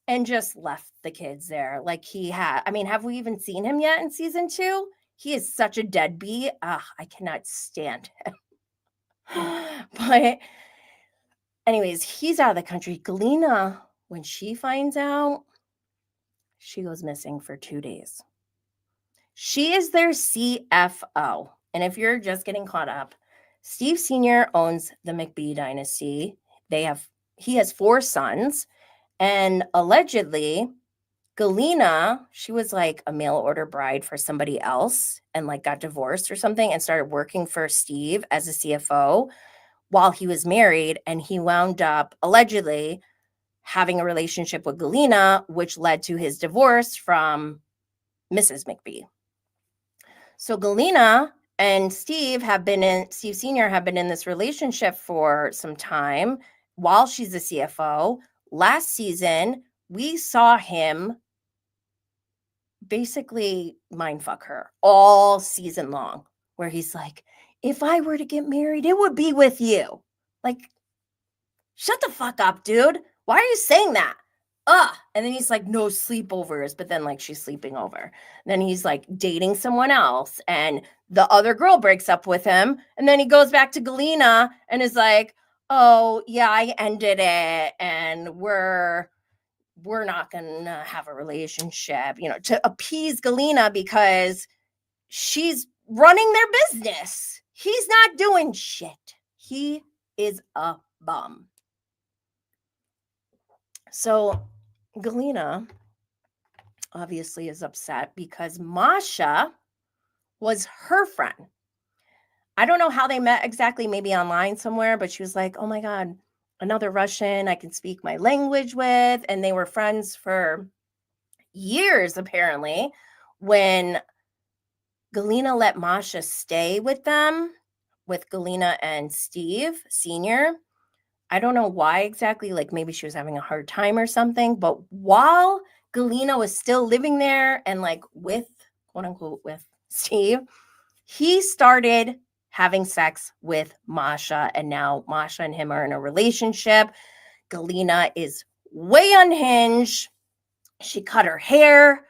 and just left the kids there like he had. I mean, have we even seen him yet in season 2? He is such a deadbeat. I cannot stand him. But anyways, he's out of the country. Galyna, when she finds out, she goes missing for 2 days. She is their CFO. And if you're just getting caught up, Steve Sr. owns the McBee Dynasty. He has 4 sons. And allegedly, Galyna, she was like a mail order bride for somebody else and like got divorced or something and started working for Steve as a CFO while he was married. And he wound up allegedly having a relationship with Galyna, which led to his divorce from Mrs. McBee. So Galyna and Steve Sr. have been in this relationship for some time while she's a CFO. Last season, we saw him basically mindfuck her all season long, where he's like, if I were to get married, it would be with you. Like, shut the fuck up, dude. Why are you saying that? And then he's like, no sleepovers, but then like she's sleeping over. And then he's like dating someone else, and the other girl breaks up with him, and then he goes back to Galyna and is like, oh yeah, I ended it, and we're not gonna have a relationship, to appease Galyna because she's running their business. He's not doing shit. He is a bum. So Galyna obviously is upset because Masha was her friend. I don't know how they met exactly, maybe online somewhere, but she was like, oh my God, another Russian I can speak my language with. And they were friends for years, apparently, when Galyna let Masha stay with them, with Galyna and Steve Sr. I don't know why exactly, like maybe she was having a hard time or something, but while Galyna was still living there and like with, quote unquote, with Steve, he started having sex with Masha, and now Masha and him are in a relationship. Galyna is way unhinged. She cut her hair.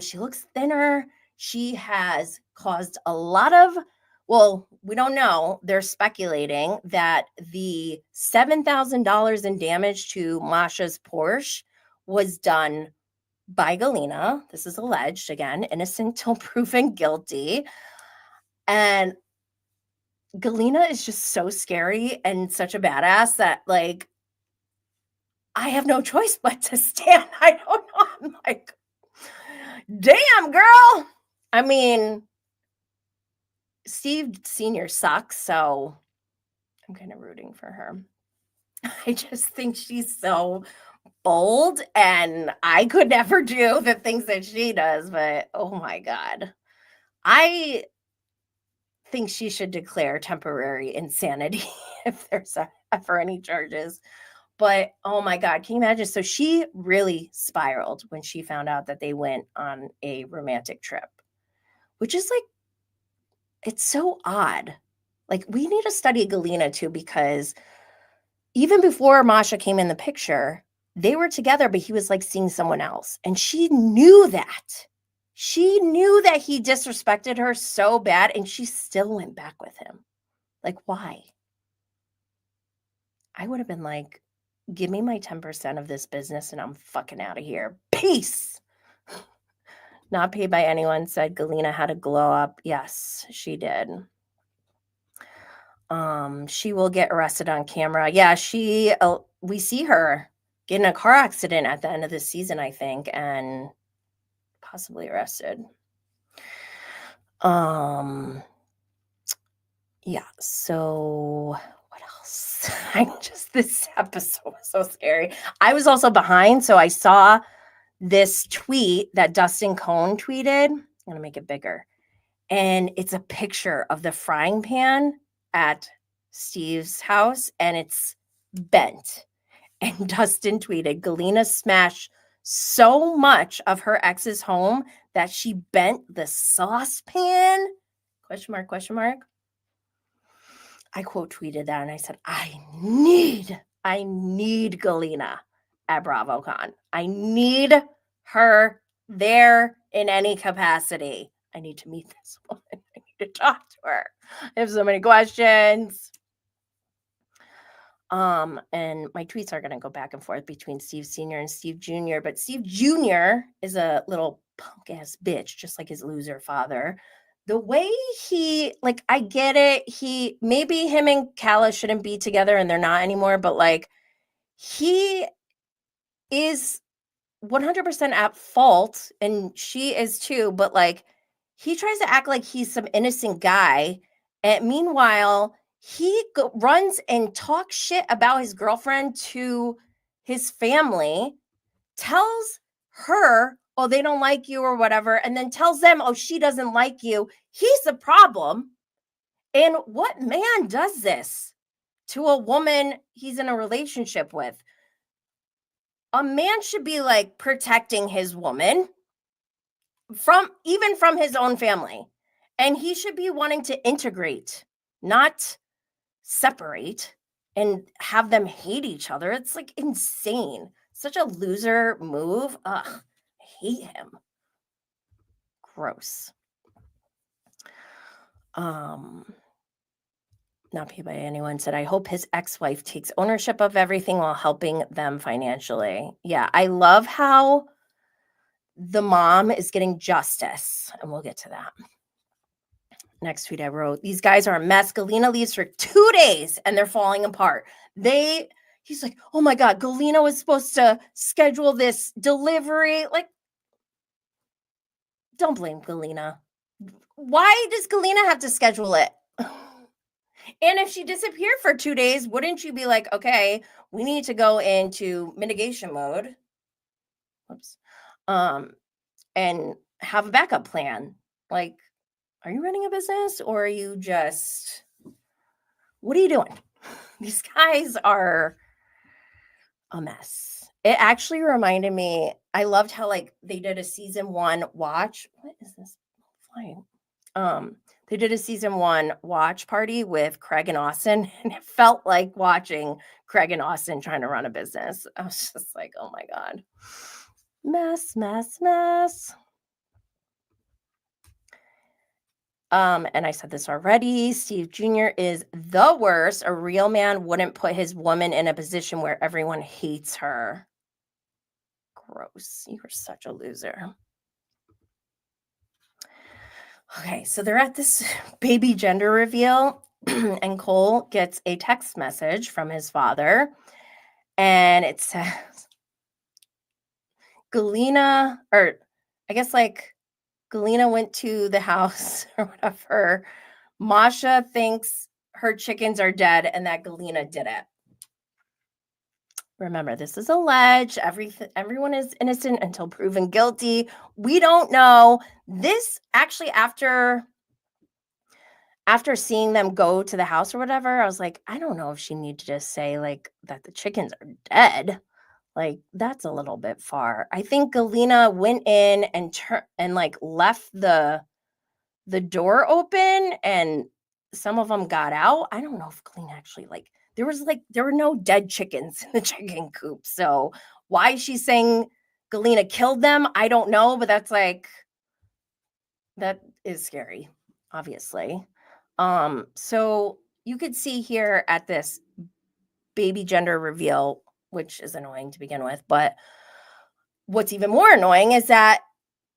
She looks thinner. She has caused a lot of, well, we don't know. They're speculating that the $7,000 in damage to Masha's Porsche was done by Galyna. This is alleged, again, innocent till proven guilty. And Galyna is just so scary and such a badass that, like, I have no choice but to stand. I don't know. I'm like, damn, girl. I mean, Steve Sr. sucks, so I'm kind of rooting for her. I just think she's so bold, and I could never do the things that she does, but oh my God. I think she should declare temporary insanity if there's ever any charges. But oh my God, can you imagine? So she really spiraled when she found out that they went on a romantic trip, which is like, it's so odd. Like, we need to study Galyna too, because even before Masha came in the picture, they were together, but he was like seeing someone else. And she knew that. She knew that he disrespected her so bad, and she still went back with him. Like, why? I would have been like, give me my 10% of this business and I'm fucking out of here. Peace. Not paid by anyone, said Galyna had a glow up. Yes, she did. She will get arrested on camera. Yeah, we see her get in a car accident at the end of the season, I think, and possibly arrested. Yeah, so what else? This episode was so scary. I was also behind, so I saw this tweet that Dustin Cohn tweeted. I'm going to make it bigger. And it's a picture of the frying pan at Steve's house, and it's bent. And Dustin tweeted, Galyna smashed so much of her ex's home that she bent the saucepan? Question mark, question mark. I quote tweeted that and I said, I need Galyna at Bravocon. I need her there in any capacity. I need to meet this woman. I need to talk to her. I have so many questions. And my tweets are going to go back and forth between Steve Sr. and Steve Jr., but Steve Jr. is a little punk ass bitch, just like his loser father. The way he, like, I get it. Maybe him and Kala shouldn't be together and they're not anymore, but like, he is 100% at fault and she is too, but like, he tries to act like he's some innocent guy. And meanwhile, he runs and talks shit about his girlfriend to his family, tells her, oh, they don't like you or whatever, and then tells them, oh, she doesn't like you. He's the problem. And what man does this to a woman he's in a relationship with? A man should be like protecting his woman from his own family. And he should be wanting to integrate, not separate and have them hate each other. It's like insane. Such a loser move. Ugh, I hate him. Gross. Not paid by anyone, said, I hope his ex-wife takes ownership of everything while helping them financially. Yeah, I love how the mom is getting justice, and we'll get to that. Next tweet I wrote, these guys are a mess. Galyna leaves for 2 days and they're falling apart. he's like, oh my God, Galyna was supposed to schedule this delivery. Like, don't blame Galyna. Why does Galyna have to schedule it? And if she disappeared for 2 days, wouldn't you be like, okay, we need to go into mitigation mode? Whoops. Um, and have a backup plan. Like, are you running a business or are you just, what are you doing? These guys are a mess. It actually reminded me, I loved how like they did a season 1 watch. What is this flying? They did a season 1 watch party with Craig and Austin, and it felt like watching Craig and Austin trying to run a business. I was just like, oh my God. Mess, mess, mess. And I said this already. Steve Jr. is the worst. A real man wouldn't put his woman in a position where everyone hates her. Gross. You are such a loser. Okay, so they're at this baby gender reveal, and Cole gets a text message from his father, and it says, Galyna, or I guess like Galyna went to the house or whatever. Masha thinks her chickens are dead and that Galyna did it. Remember, this is alleged. Everyone is innocent until proven guilty. We don't know. This actually, after seeing them go to the house or whatever, I was like, I don't know if she needed to just say like that the chickens are dead. Like, that's a little bit far. I think Galyna went in and like left the door open and some of them got out. I don't know if Galyna actually like there were no dead chickens in the chicken coop. So why she's saying Galyna killed them, I don't know, but that's like that is scary, obviously. So you could see here at this baby gender reveal, which is annoying to begin with, but what's even more annoying is that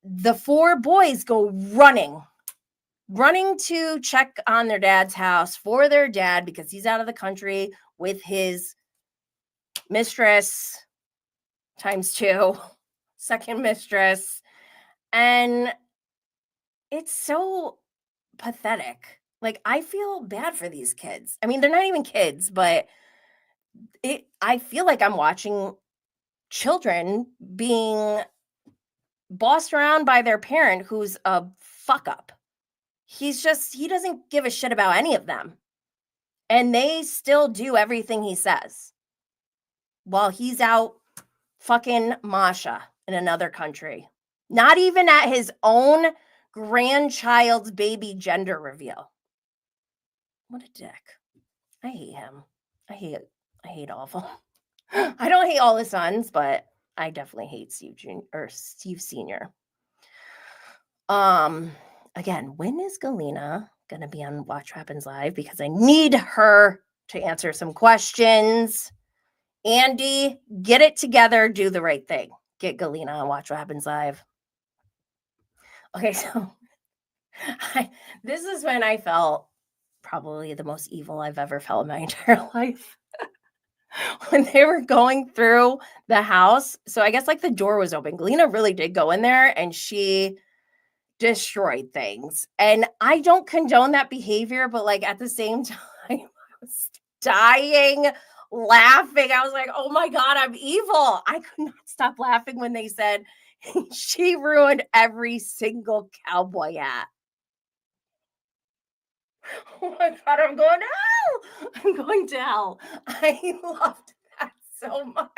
the 4 boys go running to check on their dad's house for their dad because he's out of the country with his mistress times 2, second mistress. And it's so pathetic. Like, I feel bad for these kids. I mean, they're not even kids, but I feel like I'm watching children being bossed around by their parent who's a fuck up. He doesn't give a shit about any of them. And they still do everything he says while he's out fucking Masha in another country. Not even at his own grandchild's baby gender reveal. What a dick. I hate him. I hate all of them. I don't hate all his sons, but I definitely hate Steve Jr. or Steve Sr. Again, when is Galyna going to be on Watch What Happens Live? Because I need her to answer some questions. Andy, get it together. Do the right thing. Get Galyna on Watch What Happens Live. Okay, so this is when I felt probably the most evil I've ever felt in my entire life. When they were going through the house. So I guess like the door was open. Galyna really did go in there and she destroyed things. And I don't condone that behavior, but like at the same time, I was dying laughing. I was like, oh my God, I'm evil. I could not stop laughing when they said she ruined every single cowboy hat. Oh my God, I'm going to hell. I'm going to hell. I loved that so much.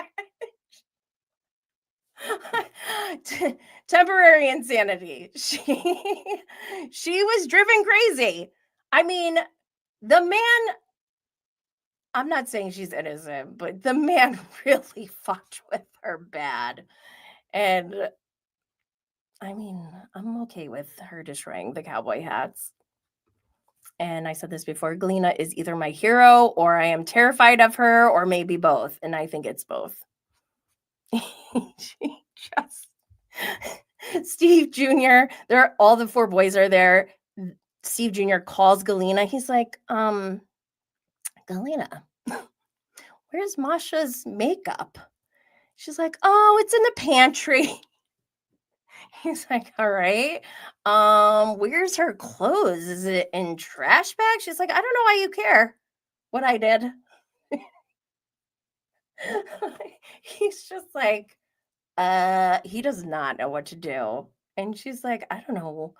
Temporary insanity. She was driven crazy. I mean, the man, I'm not saying she's innocent, but the man really fucked with her bad. And I mean, I'm okay with her destroying the cowboy hats. And I said this before, Galyna is either my hero or I am terrified of her or maybe both. And I think it's both. She just Steve Jr., all the 4 boys are there. Steve Jr. calls Galyna. He's like, Galyna, where's Masha's makeup? She's like, oh, it's in the pantry. He's like, all right. Where's her clothes? Is it in trash bag? She's like, I don't know why you care what I did. He's just like, he does not know what to do. And she's like, I don't know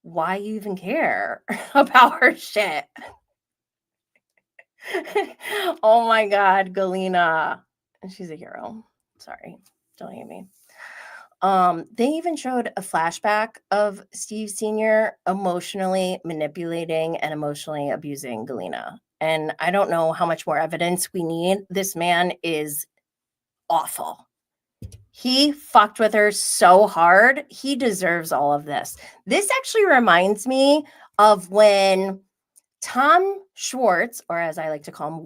why you even care about her shit. Oh my God, Galyna. She's a hero. Sorry, don't hate me. They even showed a flashback of Steve Sr. emotionally manipulating and emotionally abusing Galyna. And I don't know how much more evidence we need. This man is awful. He fucked with her so hard. He deserves all of this. This actually reminds me of when Tom Schwartz, or as I like to call him,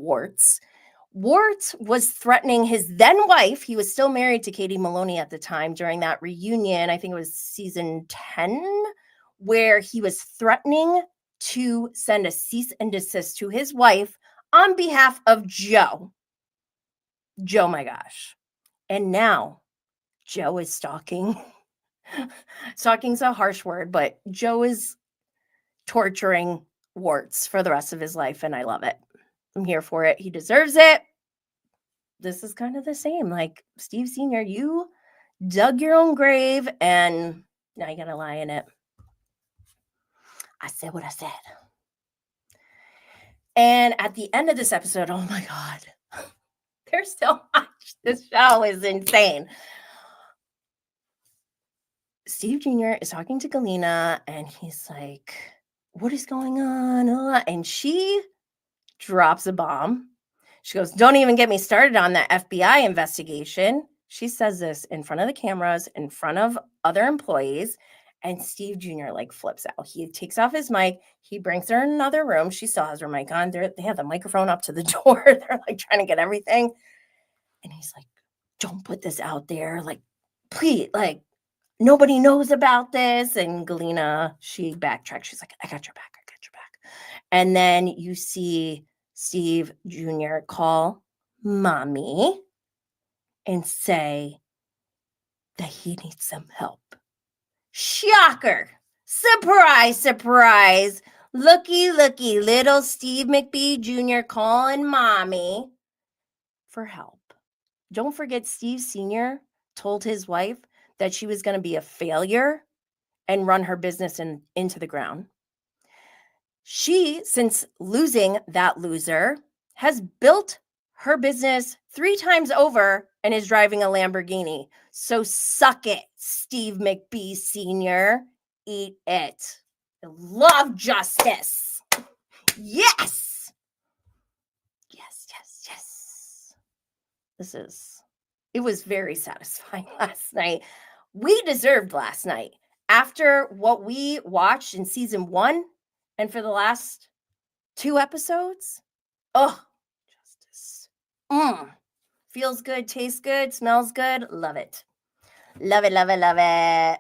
Warts was threatening his then wife. He was still married to Katie Maloney at the time during that reunion. I think it was season 10, where he was threatening to send a cease and desist to his wife on behalf of Joe. Joe, my gosh. And now Joe is stalking. Stalking's a harsh word, but Joe is torturing Warts for the rest of his life, and I love it. I'm here for it. He deserves it. This is kind of the same. Like, Steve Sr., you dug your own grave, and now you gotta lie in it. I said what I said. And at the end of this episode, oh my God, there's so much. This show is insane. Steve Jr. is talking to Galyna, and he's like, what is going on? And she drops a bomb. She goes, don't even get me started on that FBI investigation. She says this in front of the cameras, in front of other employees, and Steve Jr. like flips out. He takes off his mic. He brings her in another room. She still has her mic on. They have the microphone up to the door. They're like trying to get everything. And he's like, don't put this out there. Like, please, like, nobody knows about this. And Galyna, she backtracks. She's like, I got your back. I got your back. And then you see Steve Jr. call mommy and say that he needs some help. Shocker. Surprise, surprise. Looky, looky, little Steve McBee Jr. calling mommy for help. Don't forget, Steve Sr. told his wife that she was going to be a failure and run her business into the ground. She, since losing that loser, has built her business 3 times over and is driving a Lamborghini. So suck it, Steve McBee Sr. Eat it. I love justice. Yes. Yes, yes, yes. It was very satisfying last night. We deserved last night. After what we watched in season 1 and for the last 2 episodes, oh, justice. Feels good, tastes good, smells good. Love it. Love it, love it, love it.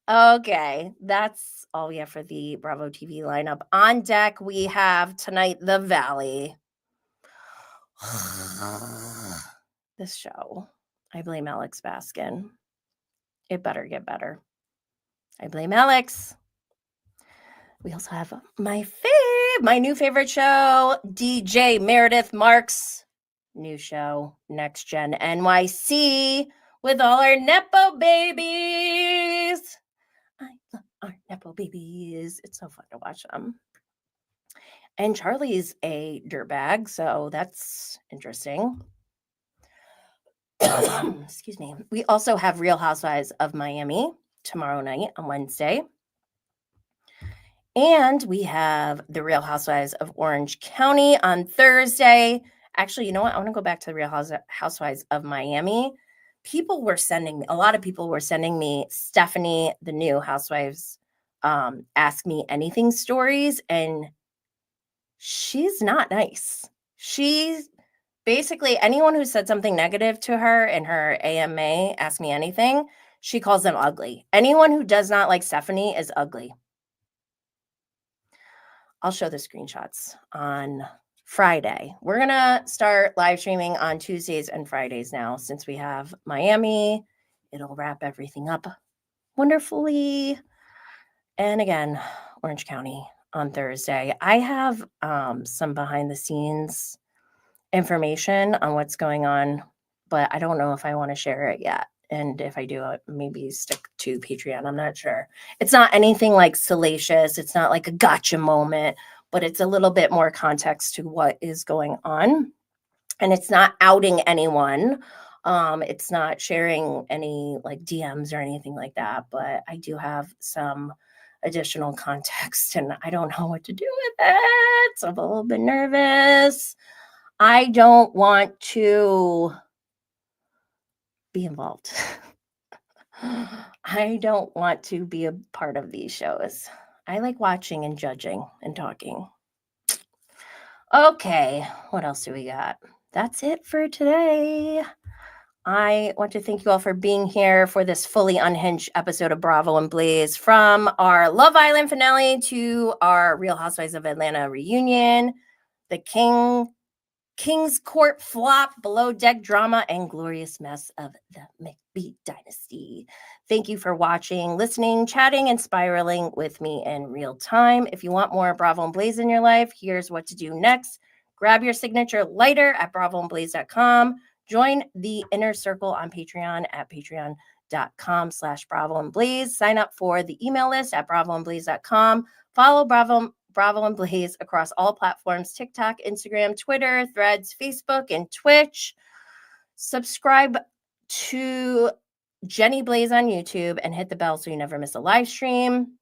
Okay, that's all we have for the Bravo TV lineup. On deck, we have tonight The Valley. This show, I blame Alex Baskin. It better get better. I blame Alex. We also have my new favorite show, DJ Meredith Marks' new show, Next Gen NYC, with all our Nepo babies. I love our Nepo babies. It's so fun to watch them. And Charlie's a dirtbag, so that's interesting. Excuse me. We also have Real Housewives of Miami tomorrow night on Wednesday. And we have the Real Housewives of Orange County on Thursday. Actually, you know what? I want to go back to the Real Housewives of Miami. A lot of people were sending me Stephanie, the new Housewives, Ask Me Anything stories, and she's not nice. She's basically, anyone who said something negative to her in her AMA, Ask Me Anything, she calls them ugly. Anyone who does not like Stephanie is ugly. I'll show the screenshots on Friday. We're going to start live streaming on Tuesdays and Fridays now since we have Miami. It'll wrap everything up wonderfully. And again, Orange County on Thursday. I have some behind the scenes information on what's going on, but I don't know if I want to share it yet. And if I do, maybe stick to Patreon. I'm not sure. It's not anything like salacious. It's not like a gotcha moment, but it's a little bit more context to what is going on. And it's not outing anyone. It's not sharing any like DMs or anything like that, but I do have some additional context and I don't know what to do with it. So I'm a little bit nervous. I don't want to be involved. I don't want to be a part of these shows. I like watching and judging and talking. Okay, what else do we got? That's it for today. I want to thank you all for being here for this fully unhinged episode of Bravo and Blaze. From our Love Island finale to our Real Housewives of Atlanta reunion, the King's Court flop, below deck drama, and glorious mess of the McBee Dynasty. Thank you for watching, listening, chatting, and spiraling with me in real time. If you want more Bravo and Blaze in your life, here's what to do next. Grab your signature lighter at bravoandblaze.com. Join the inner circle on Patreon at patreon.com/Bravo and Blaze. Sign up for the email list at bravoandblaze.com. Follow Bravo and Blaze across all platforms: TikTok, Instagram, Twitter, Threads, Facebook, and Twitch. Subscribe to Jenny Blaze on YouTube and hit the bell so you never miss a live stream.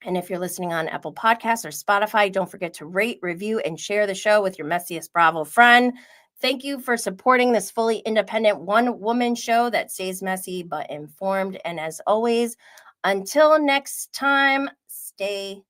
And if you're listening on Apple Podcasts or Spotify, don't forget to rate, review, and share the show with your messiest Bravo friend. Thank you for supporting this fully independent one-woman show that stays messy but informed. And as always, until next time, stay